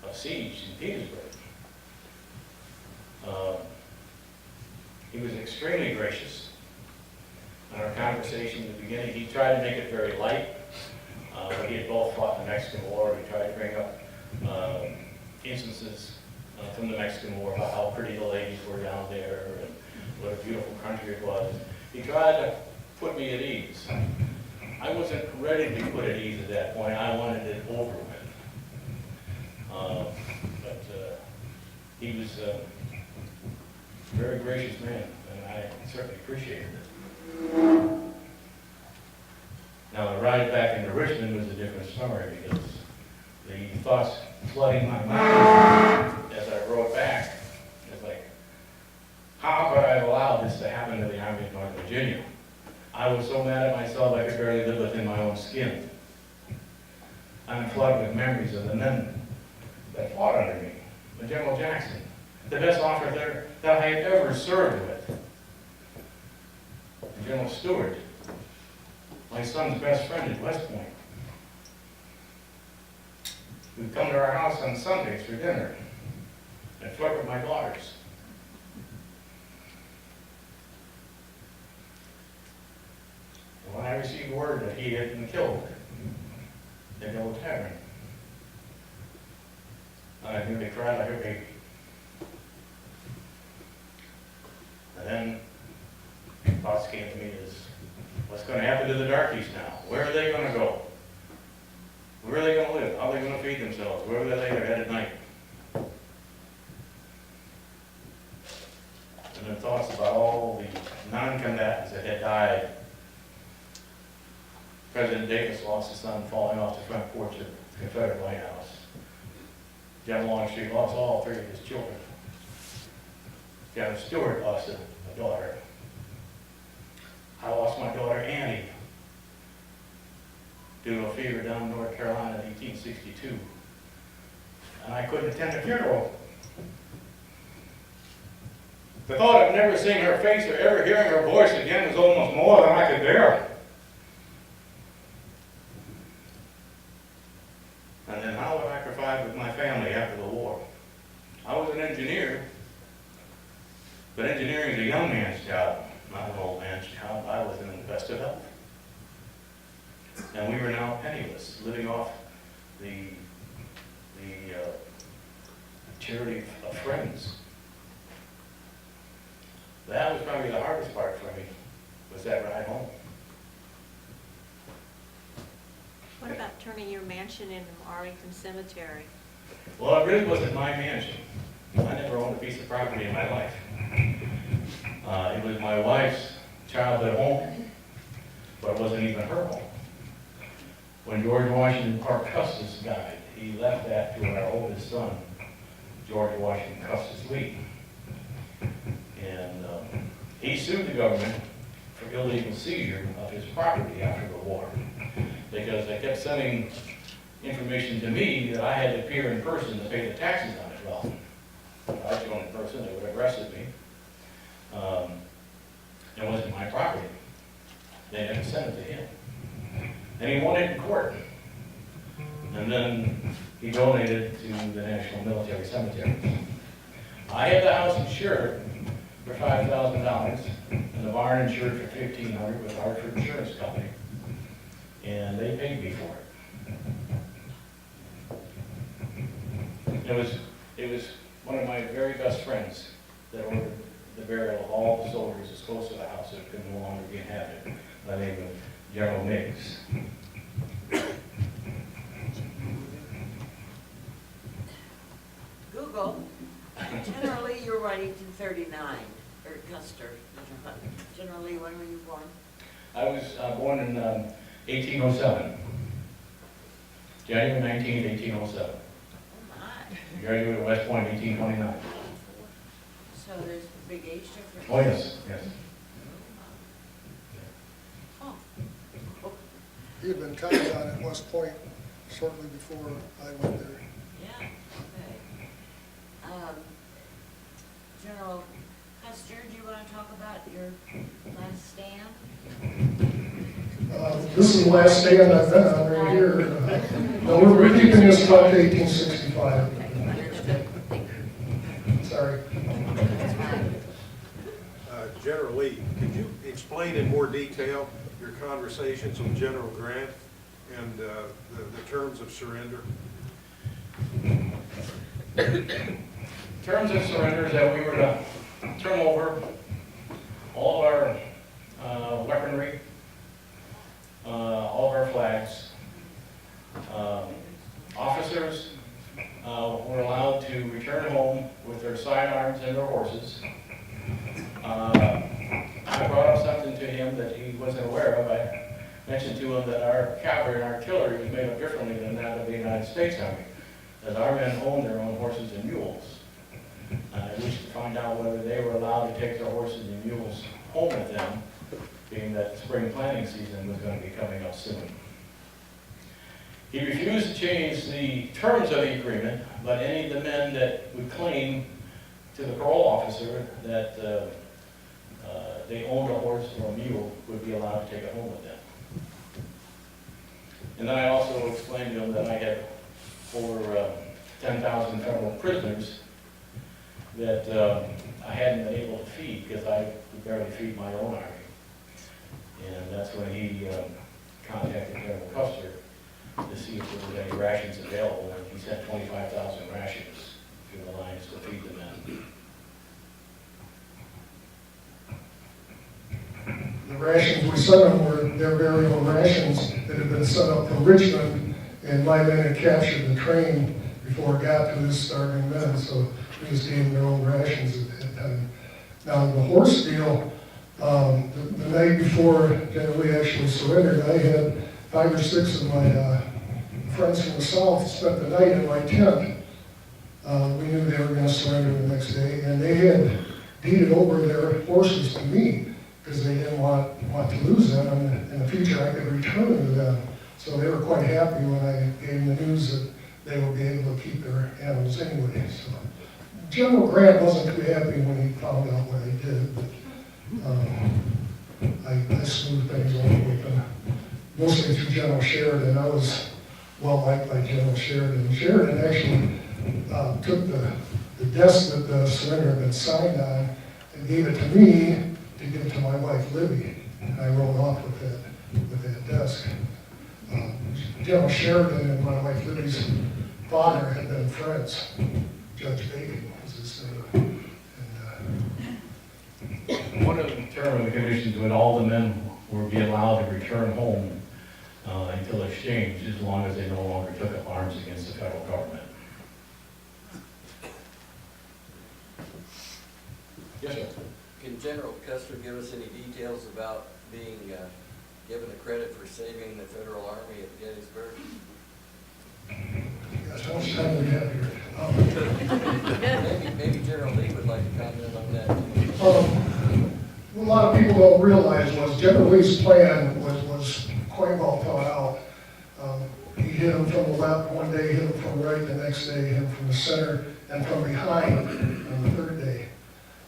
of siege in Petersburg. He was extremely gracious. In our conversation in the beginning, he tried to make it very light. He had both fought in the Mexican War. He tried to bring up instances from the Mexican War about how pretty the ladies were down there and what a beautiful country it was. He tried to put me at ease. I wasn't ready to be put at ease at that point. I wanted it over with. But he was a very gracious man, and I certainly appreciated it. Now, the ride back into Richmond was a different story because the thoughts flooding my mind as I rode back, it's like, how could I have allowed this to happen to the Army of Northern Virginia? I was so mad at myself I could barely live within my own skin. I'm flooded with memories of the men that fought under me, and General Jackson, the best officer that I had ever served with, and General Stewart, my son's best friend at West Point, who'd come to our house on Sundays for dinner and flirt with my daughters. And when I received word that he had been killed in the old tavern, I nearly cried like a baby. And then thoughts came to me as, what's going to happen to the darkies now? Where are they going to go? Where are they going to live? How are they going to feed themselves? Where will they lay their head at night? And then thoughts about all the non-combatants that had died. President Davis lost his son falling off the front porch of the Confederate White House. General Longstreet lost all 3 of his children. General Stewart lost a daughter. I lost my daughter Annie due to a fever down in North Carolina in 1862. And I couldn't attend the funeral. The thought of never seeing her face or ever hearing her voice again was almost more than I could bear. And then how would I provide with my family after the war? I was an engineer, but engineering is a young man's job, not an old man's job. I was in the best of health. And we were now penniless, living off the charity of friends. That was probably the hardest part for me, was that ride home. What about turning your mansion into Arlington Cemetery? Well, it really wasn't my mansion. I never owned a piece of property in my life. It was my wife's childhood home, but it wasn't even her home. When George Washington Parke Custis died, he left that to our oldest son, George Washington Custis Lee. And he sued the government for illegal seizure of his property after the war, because they kept sending information to me that I had to appear in person to pay the taxes on it. Well, if I'd shown in person, they would have arrested me. It wasn't my property. They had to send it to him. And he won it in court. And then he donated to the National Military Cemetery. I had the house insured for $5,000 and the barn insured for $1,500 with Hartford Insurance Company. And they paid me for it. It was one of my very best friends that ordered the burial of all the soldiers as close to the house that could no longer be inhabited, by the name of General Meigs. Google, General Lee, you were born 1839, or Custer. General Lee, when were you born? I was born in 1807. January 19th, 1807. Oh my. Graduated at West Point, 1829. So there's a big age difference? Oh, yes, yes. Oh. He had been tied down at West Point shortly before I went there. Yeah, okay. This is the last stand I've been on right here. No, we're keeping this about 1865. Sorry. General Lee, could you explain in more detail your conversations with General Grant and the terms of surrender? Terms of surrender is that we were to turn over all of our weaponry, all of our flags. Officers were allowed to return home with their sidearms and their horses. I brought up something to him that he wasn't aware of. I mentioned to him that our cavalry and artillery was made up differently than that of the United States Army, that our men owned their own horses and mules. I wished to find out whether they were allowed to take their horses and mules home with them, being that spring planting season was going to be coming up soon. He refused to change the terms of the agreement, but any of the men that would claim to the parole officer that they owned a horse or a mule would be allowed to take it home with them. And then I also explained to him that I had over 10,000 federal prisoners that I hadn't been able to feed because I could barely feed my own army. And that's when he contacted General Custer to see if there were any rations available, and he sent 25,000 rations through the lines to feed the men. The rations we sent them were their very own rations that had been sent up from Richmond, and my men had captured the train before it got to his starving men, so we just gave them their own rations at that time. Now, the horse deal, the night before General Lee actually surrendered, I had 5 or 6 of my friends from the South spent the night in my tent. We knew they were going to surrender the next day, and they had deeded over their horses to me because they didn't want to lose them, and in the future I could return them to them. So they were quite happy when I gave them the news that they would be able to keep their animals anyway. So General Grant wasn't too happy when he found out what I did, but I smoothed things over with him. Mostly through General Sheridan. I was well liked by General Sheridan. Sheridan actually took the desk that the surrender had been signed on and gave it to me to give to my wife Libby, and I rode off with that desk. General Sheridan and my wife Libby's father had been friends. Judge Bacon was his name. And, One of the term and conditions would all the men would be allowed to return home until exchange, as long as they no longer took up arms against the federal government. Yes, sir. Can General Custer give us any details about being given the credit for saving the Federal Army at Gettysburg? gosh, how much time do we have here? Maybe General Lee would like to comment on that. What a lot of people don't realize was General Lee's plan was quite well thought out. He hit him from the left one day, hit him from the right the next day, hit him from the center, and from behind on the third day.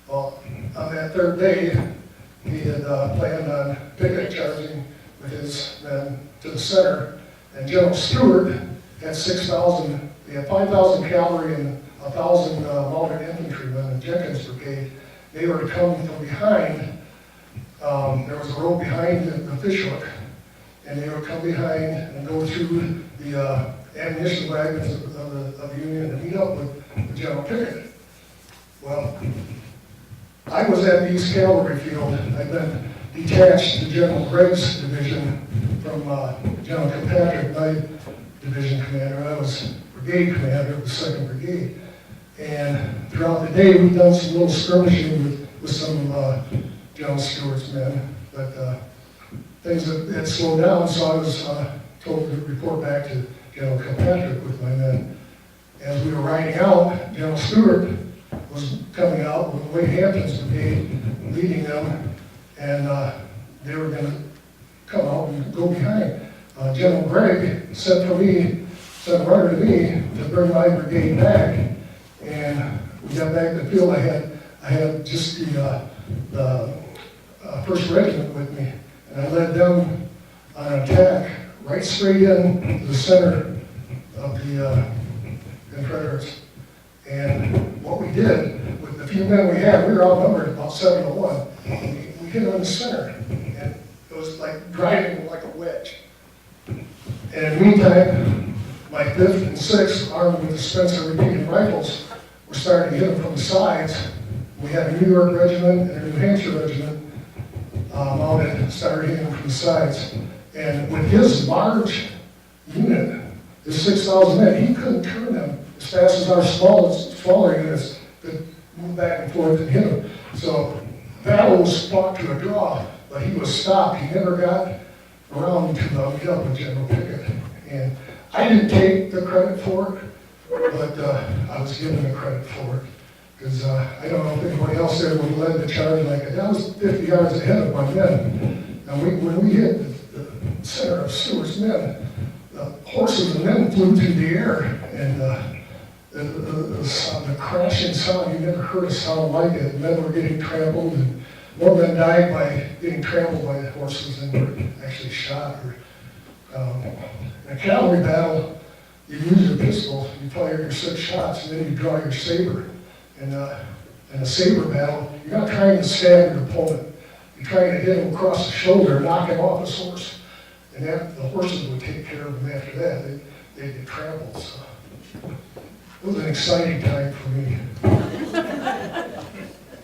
Well, on that third day, he had planned on Pickett charging with his men to the center, and General Stewart had 6,000, he had 5,000 cavalry and 1,000 mounted infantrymen in Jenkins Brigade. They were to come from behind. There was a road behind the fishhook, and they would come behind and go through the ammunition wagons of the Union and meet up with General Pickett. Well, I was at the East Cavalry Field. I'd been detached to General Gregg's division from General Kilpatrick, my division commander. I was brigade commander of the 2nd Brigade. And throughout the day, we'd done some little skirmishing with some of General Stewart's men, but things had slowed down, so I was told to report back to General Kilpatrick with my men. As we were riding out, General Stewart was coming out with Wade Hampton's brigade leading them, and they were going to come out and go behind. General Gregg sent a runner to me to bring my brigade back, and we got back to the field. I had just the 1st Regiment with me, and I led them on an attack right straight in the center of the Confederates. And what we did, with the few men we had, we were outnumbered about 7-1. We hit them in the center, and it was like driving like a wedge. And in the meantime, my 5th and 6th, armed with the Spencer repeating rifles, were starting to hit them from the sides. We had a New York regiment and a New Hampshire regiment mounted and started hitting them from the sides. And with his large unit, his 6,000 men, he couldn't turn them as fast as our smaller units could move back and forth and hit him. So the battle was fought to a draw, but he was stopped. He never got around to meet up with General Pickett. And I didn't take the credit for it, but I was given the credit for it. Because I don't know if anybody else there would have led the charge like that. That was 50 yards ahead of my men. And when we hit the center of Stewart's men, the horses and men flew through the air. And the crashing sound, you never heard a sound like it. Men were getting trampled, and more men died by getting trampled by the horses than were actually shot. In a cavalry battle, you use your pistol, you fire your 6 shots, and then you draw your saber. In a saber battle, you're not trying to stab your opponent. You're trying to hit him across the shoulder, knock him off his horse. And the horses would take care of him after that. They'd get trampled. So it was an exciting time for me.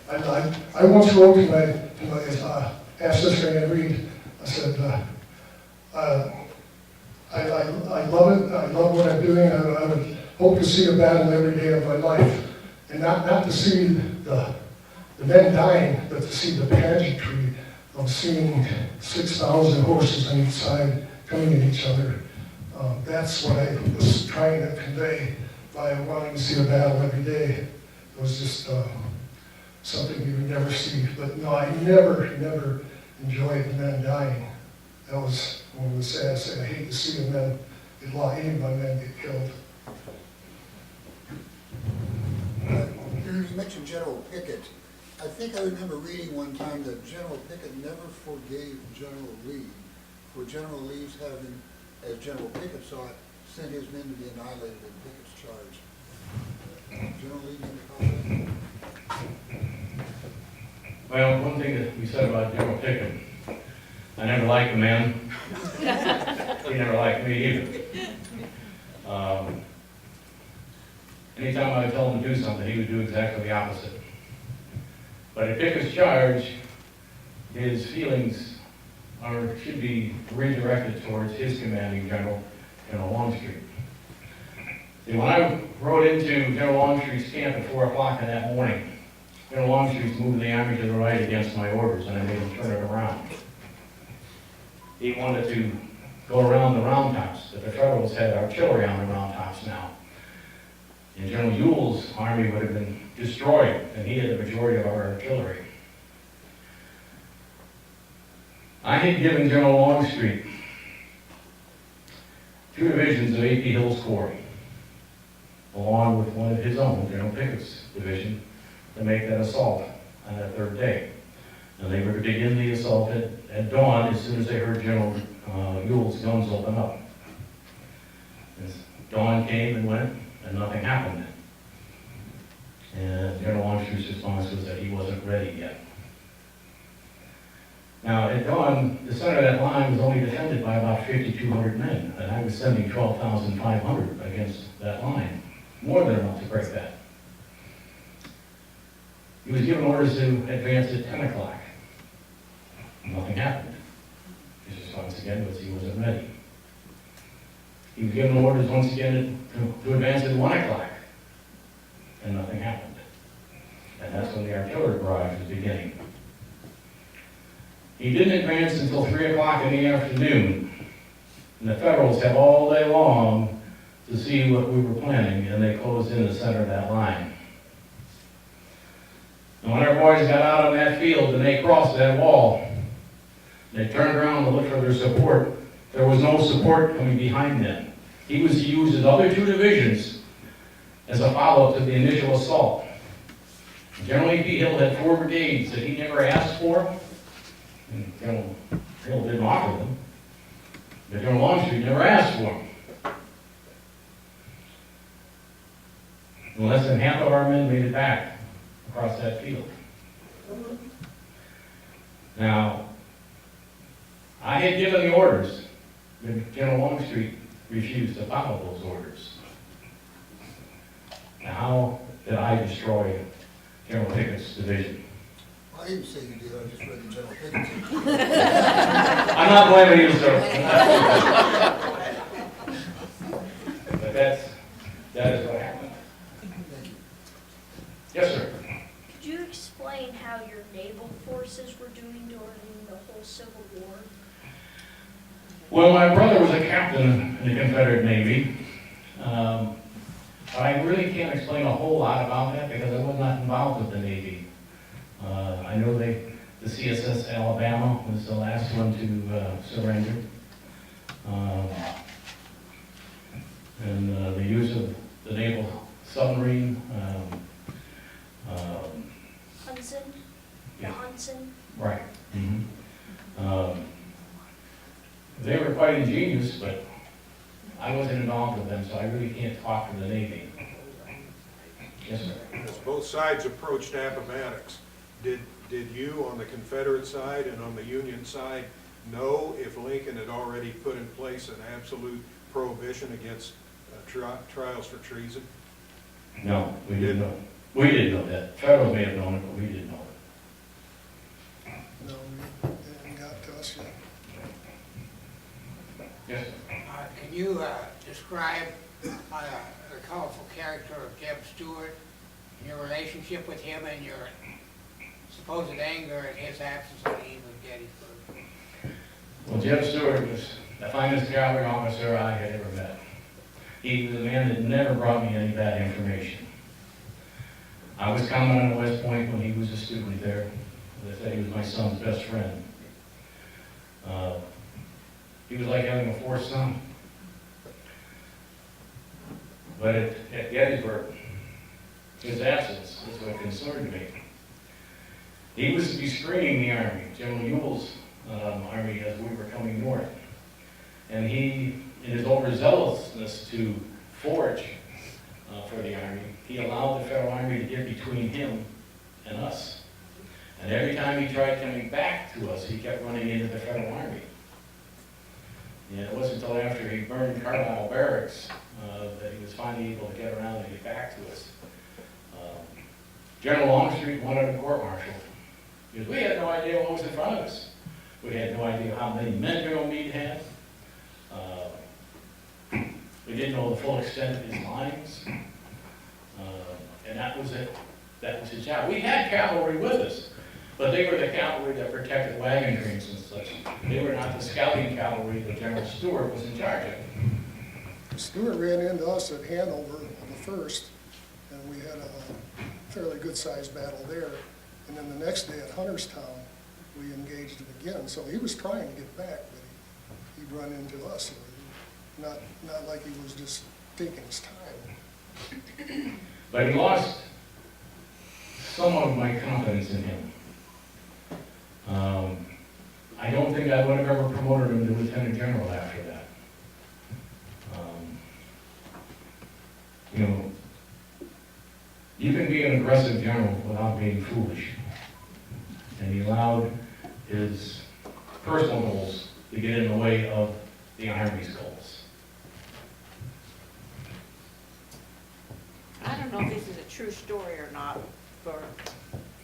I once wrote to my half-sister Ann Reed, I said, I love it, I love what I'm doing, I would hope to see a battle every day of my life. And not to see the men dying, but to see the pageantry of seeing 6,000 horses on each side coming at each other. That's what I was trying to convey by wanting to see a battle every day. It was just something you would never see. But no, I never enjoyed the men dying. That was one of the saddest things. I hate to see any of my men get killed. You mentioned General Pickett. I think I remember reading one time that General Pickett never forgave General Lee for General Lee's having, as General Pickett saw it, sent his men to be annihilated in Pickett's charge. General Lee never caught that? Well, one thing that we said about General Pickett, I never liked the man. He never liked me either. Anytime I would tell him to do something, he would do exactly the opposite. But at Pickett's charge, his feelings should be redirected towards his commanding general, General Longstreet. See, when I rode into General Longstreet's camp at 4 o'clock in that morning, General Longstreet's moving the army to the right against my orders, and I made him turn it around. He wanted to go around the round tops, but the Federals had artillery on the round tops now. And General Ewell's army would have been destroyed, and he had the majority of our artillery. I had given General Longstreet 2 divisions of A.P. Hill's Corps, along with one of his own, General Pickett's division, to make that assault on that 3rd day. And they were to begin the assault at dawn as soon as they heard General Ewell's guns open up. As dawn came and went, and nothing happened. And General Longstreet's response was that he wasn't ready yet. Now, at dawn, the center of that line was only defended by about 5,200 men, and I was sending 12,500 against that line. More than enough to break that. He was given orders to advance at 10 o'clock. Nothing happened. His response again was he wasn't ready. He was given orders once again to advance at 1 o'clock, and nothing happened. And that's when the artillery barrage was beginning. He didn't advance until 3 o'clock in the afternoon, and the Federals had all day long to see what we were planning, and they closed in the center of that line. And when our boys got out on that field and they crossed that wall, they turned around to look for their support. There was no support coming behind them. He was to use his other 2 divisions as a follow-up to the initial assault. General A.P. Hill had 4 brigades that he never asked for, and General Hill didn't offer them. But General Longstreet never asked for them. And less than half of our men made it back across that field. Now, I had given the orders, but General Longstreet refused to follow those orders. Now, how did I destroy General Pickett's division? Well, I didn't say you did, I just read the General Pickett. I'm not blaming you, sir. But that is what happened. Thank you. Yes, sir. Could you explain how your naval forces were doing during the whole Civil War? Well, my brother was a captain in the Confederate Navy. But I really can't explain a whole lot about that because I was not involved with the Navy. I know the CSS Alabama was the last one to surrender. And the use of the naval submarine. Hudson? Yeah. Johnson? Right. They were quite ingenious, but I wasn't involved with them, so I really can't talk for the Navy. Yes, sir. As both sides approached Appomattox, did you on the Confederate side and on the Union side know if Lincoln had already put in place an absolute prohibition against trials for treason? No, we didn't know. We didn't know that. Federals may have known it, but we didn't know it. No, it hadn't got to us yet. Yes, sir. Can you describe the colorful character of Jeb Stuart, your relationship with him and your supposed anger at his absence on the eve of Gettysburg? Well, Jeb Stuart was the finest cavalry officer I had ever met. He was a man that never brought me any bad information. I was commandant at West Point when he was a student there. As I said, he was my son's best friend. He was like having a fourth son. But at Gettysburg, his absence is what concerned me. He was to be screening the Army, General Ewell's Army, as we were coming north. And he, in his overzealousness to forage for the Army, he allowed the Federal Army to get between him and us. And every time he tried coming back to us, he kept running into the Federal Army. And it wasn't until after he burned Carlisle Barracks that he was finally able to get around and get back to us. General Longstreet wanted a court-martial because we had no idea what was in front of us. We had no idea how many men General Meade had. We didn't know the full extent of his lines. And that was it. That was his job. We had cavalry with us, but they were the cavalry that protected wagon trains and such. They were not the scouting cavalry that General Stuart was in charge of. Stuart ran into us at Hanover on the 1st, and we had a fairly good-sized battle there. And then the next day at Hunterstown, we engaged him again. So he was trying to get back, but he'd run into us. Not like he was just taking his time. But he lost some of my confidence in him. I don't think I would have ever promoted him to lieutenant general after that. You know, you can be an aggressive general without being foolish. And he allowed his personal goals to get in the way of the Army's goals. I don't know if this is a true story or not for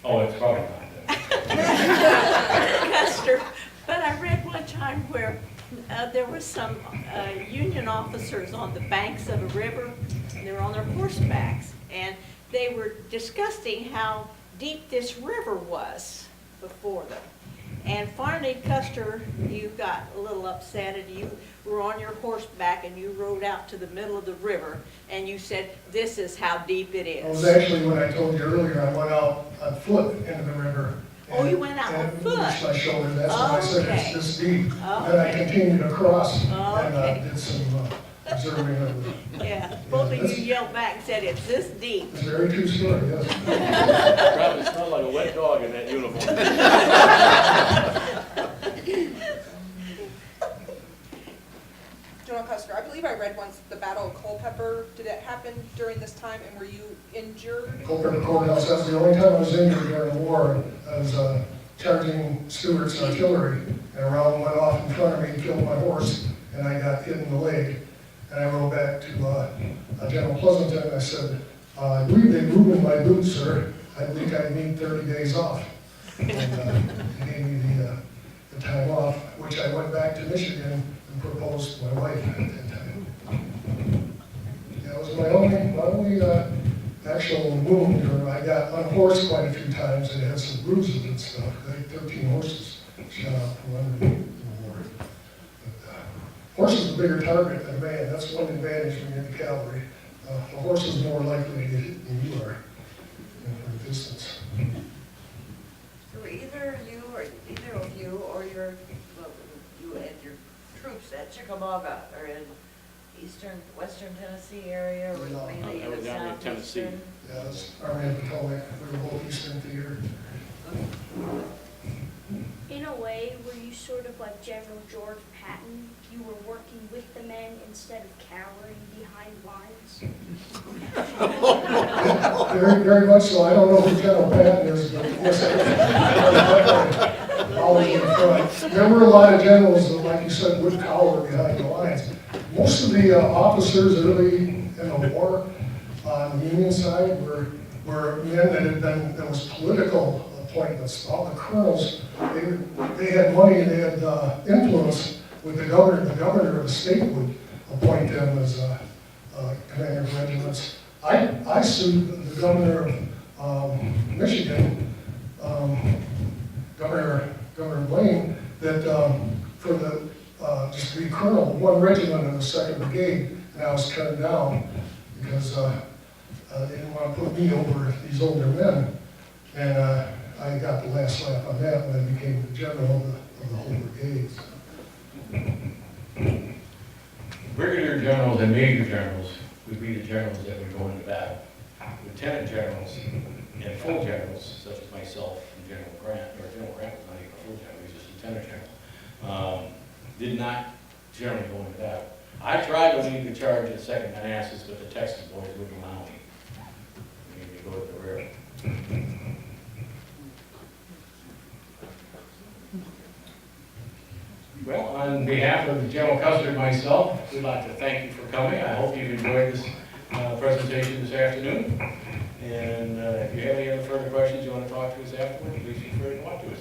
Oh, it's probably not that. Custer, but I read one time where there was some Union officers on the banks of a river, and they were on their horsebacks, and they were discussing how deep this river was before them. And finally, Custer, you got a little upset, and you were on your horseback, and you rode out to the middle of the river, and you said, "This is how deep it It was is." actually what I told you earlier, I went out on foot into the river. Oh, you went out on and foot? reached my shoulder, that's when I said Okay. it's this deep. Then I Okay. continued across and Okay. did some observing of it. Yeah, both of you yelled back and said, "It's this deep." It's a very true story, yes. Probably smelled like a wet dog in that uniform. believe I read once the Battle of Culpeper, did it happen during this time, and were you injured? Culpeper Courthouse, that's the only time I was injured during the war. I was charging Stewart's artillery, and a round went off in front of me, killed my horse, and I got hit in the leg. And I rode back to General Pleasanton, and I said, I believe they ruined my boots, sir. I think I need 30 days off. And he gave me the time off, which I went back to Michigan and proposed to my wife at that time. That was my only actual wound, or I got on a horse quite a few times and had some bruises and stuff. I had 13 horses shot out from under me in the war. But, horse is a bigger target than a man. That's one advantage when you're in the cavalry. A horse is more likely to get hit than you are from a distance. So either of you or your, well, you and your troops at Chickamauga are in western Tennessee area, or No. mainly I was the down in Tennessee. southeastern? Yeah, that's Army of Potomac. We were both Eastern Theater. In a way, were you sort of like General George Patton? You were working with the men instead of cowering behind lines? Very, very much so. I don't know who General Patton is, but yes, I was always in front. There were a lot of generals that, like you said, would cower behind the lines. Most of the officers early in the war on the Union side were men that had been, there was political appointments. All the colonels, they had money and they had influence with the governor. The governor of the state would appoint them as commander of regiments. I sued the governor of Michigan, Governor Blaine, that for the just to be colonel of one regiment of the 2nd Brigade, and I was turned down because they didn't want to put me over these older men, and I got the last laugh on that when I became the general of the whole brigade. Brigadier generals and major generals would be the generals that would go into battle. Lieutenant generals and full generals, such as myself and General Grant was not even a full general, he was just lieutenant general, did not generally go into battle. I tried to lead the charge at 2nd Manassas, but the Texas boys wouldn't allow me. We needed to go to the rear. Well, on behalf of General Custer and myself, we'd like to thank you for coming. I hope you've enjoyed this presentation this afternoon. And if you have any other further questions you want to talk to us afterwards, please feel free to talk to us.